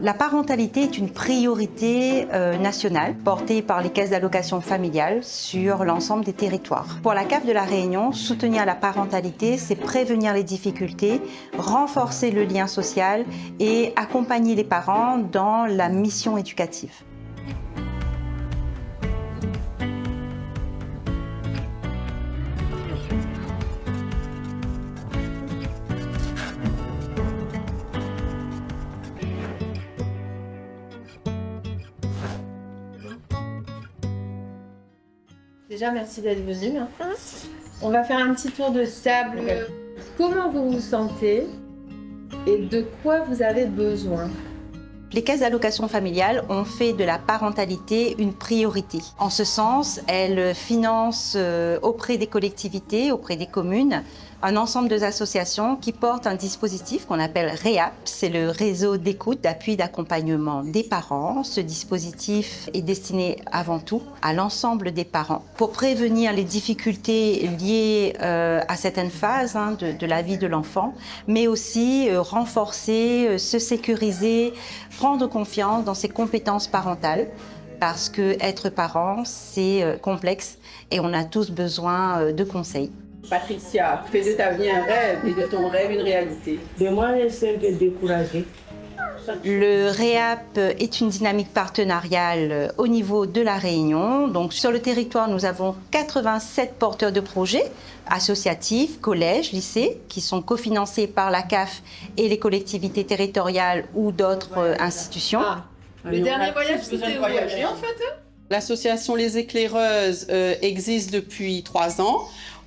La parentalité est une priorité nationale portée par les caisses d'allocation familiale sur l'ensemble des territoires. Pour la CAF de La Réunion, soutenir la parentalité, c'est prévenir les difficultés, renforcer le lien social et accompagner les parents dans la mission éducative. Déjà, merci d'être venu. On va faire un petit tour de table. Comment vous vous sentez et de quoi vous avez besoin? Les caisses d'allocation familiale ont fait de la parentalité une priorité. En ce sens, elles financent auprès des collectivités, auprès des communes, un ensemble d'associations qui portent un dispositif qu'on appelle REAP, c'est le réseau d'écoute, d'appui, d'accompagnement des parents. Ce dispositif est destiné avant tout à l'ensemble des parents pour prévenir les difficultés liées à certaines phases de la vie de l'enfant, mais aussi renforcer, se sécuriser, prendre confiance dans ses compétences parentales. Parce que être parent, c'est complexe et on a tous besoin de conseils. Patricia, fais de ta vie un rêve et de ton rêve une réalité. De moi, j'essaie de décourager. Le REAP est une dynamique partenariale au niveau de La Réunion. Donc, sur le territoire, nous avons 87 porteurs de projets associatifs, collèges, lycées, qui sont cofinancés par la CAF et les collectivités territoriales ou d'autres institutions. Le dernier voyage, c'était voyager en fait. L'association Les Éclaireuses existe depuis 3 ans.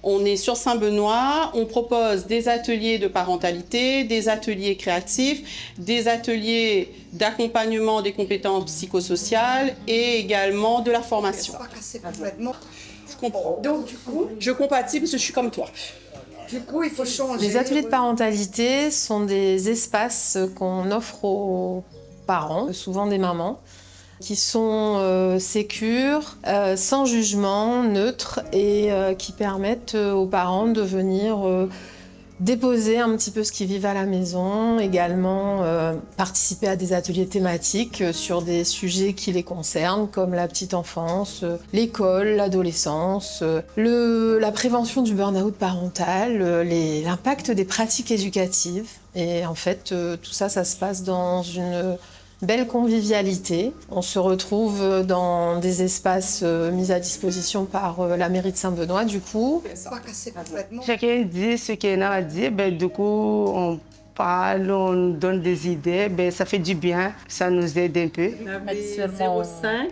On est sur Saint-Benoît, on propose des ateliers de parentalité, des ateliers créatifs, des ateliers d'accompagnement des compétences psychosociales et également de la formation. Je comprends. Donc du coup, je compatis parce que je suis comme toi. Il faut changer. Les ateliers de parentalité sont des espaces qu'on offre aux parents, souvent des mamans, qui sont sécures, sans jugement, neutres et qui permettent aux parents de venir déposer un petit peu ce qu'ils vivent à la maison, également participer à des ateliers thématiques sur des sujets qui les concernent, comme la petite enfance, l'école, l'adolescence, la prévention du burn-out parental, l'impact des pratiques éducatives. Et en fait, tout ça, ça se passe dans une belle convivialité. On se retrouve dans des espaces mis à disposition par la mairie de Saint-Benoît, du coup. Chacun dit ce qu'il a à dire, du coup, on parle, on donne des idées, ça fait du bien, ça nous aide un peu. 05.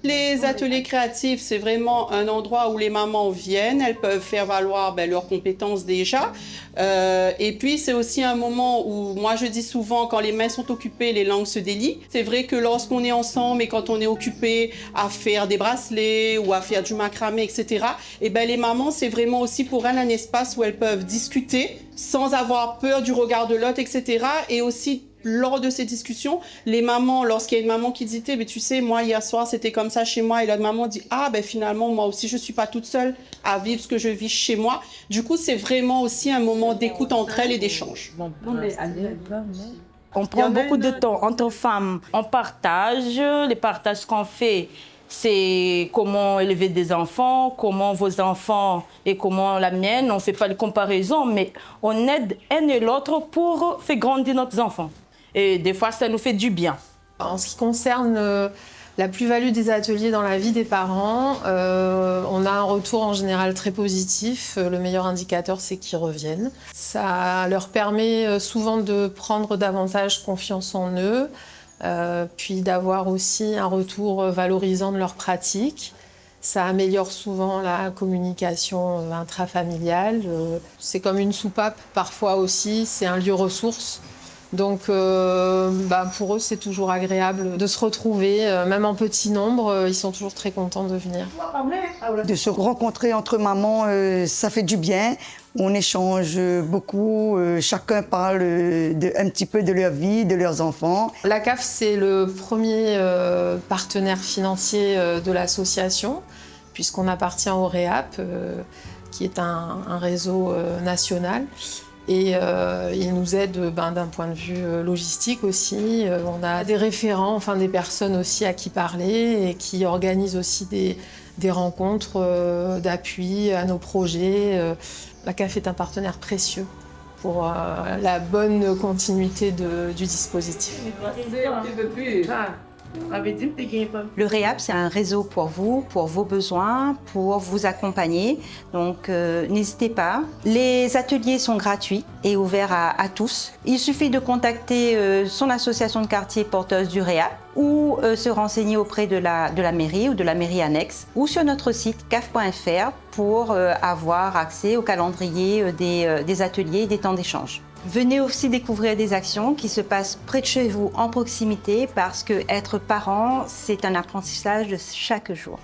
Les ateliers créatifs, c'est vraiment un endroit où les mamans viennent, elles peuvent faire valoir leurs compétences déjà. Et puis, c'est aussi un moment où, moi je dis souvent, quand les mains sont occupées, les langues se délient. C'est vrai que lorsqu'on est ensemble et quand on est occupé à faire des bracelets ou à faire du macramé, etc., les mamans, c'est vraiment aussi pour elles un espace où elles peuvent discuter sans avoir peur du regard de l'autre, etc. Et aussi, lors de ces discussions, les mamans, lorsqu'il y a une maman qui dit « tu sais, moi, hier soir, c'était comme ça chez moi », et l'autre maman dit « ah, finalement, moi aussi, je ne suis pas toute seule à vivre ce que je vis chez moi ». Du coup, c'est vraiment aussi un moment d'écoute entre elles et d'échange. On prend beaucoup de temps entre femmes, on partage, les partages qu'on fait, c'est comment élever des enfants, comment vos enfants et comment la mienne. On ne fait pas les comparaisons, mais on aide un et l'autre pour faire grandir nos enfants. Et des fois, ça nous fait du bien. En ce qui concerne la plus-value des ateliers dans la vie des parents, on a un retour en général très positif. Le meilleur indicateur, c'est qu'ils reviennent. Ça leur permet souvent de prendre davantage confiance en eux, puis d'avoir aussi un retour valorisant de leurs pratiques. Ça améliore souvent la communication intrafamiliale. C'est comme une soupape parfois aussi, c'est un lieu ressource. Donc pour eux, c'est toujours agréable de se retrouver, même en petit nombre, ils sont toujours très contents de venir. De se rencontrer entre mamans, ça fait du bien. On échange beaucoup, chacun parle un petit peu de leur vie, de leurs enfants. La CAF, c'est le premier partenaire financier de l'association, puisqu'on appartient au REAP, qui est un réseau national. Et ils nous aident d'un point de vue logistique aussi. On a des référents, enfin des personnes aussi à qui parler et qui organisent aussi des rencontres d'appui à nos projets. La CAF est un partenaire précieux pour la bonne continuité du dispositif. Le REHAB, c'est un réseau pour vous, pour vos besoins, pour vous accompagner. Donc, n'hésitez pas. Les ateliers sont gratuits et ouverts à tous. Il suffit de contacter son association de quartier porteuse du REHAB ou se renseigner auprès de la mairie ou de la mairie annexe ou sur notre site caf.fr pour avoir accès au calendrier des ateliers et des temps d'échange. Venez aussi découvrir des actions qui se passent près de chez vous, en proximité, parce que être parent, c'est un apprentissage de chaque jour.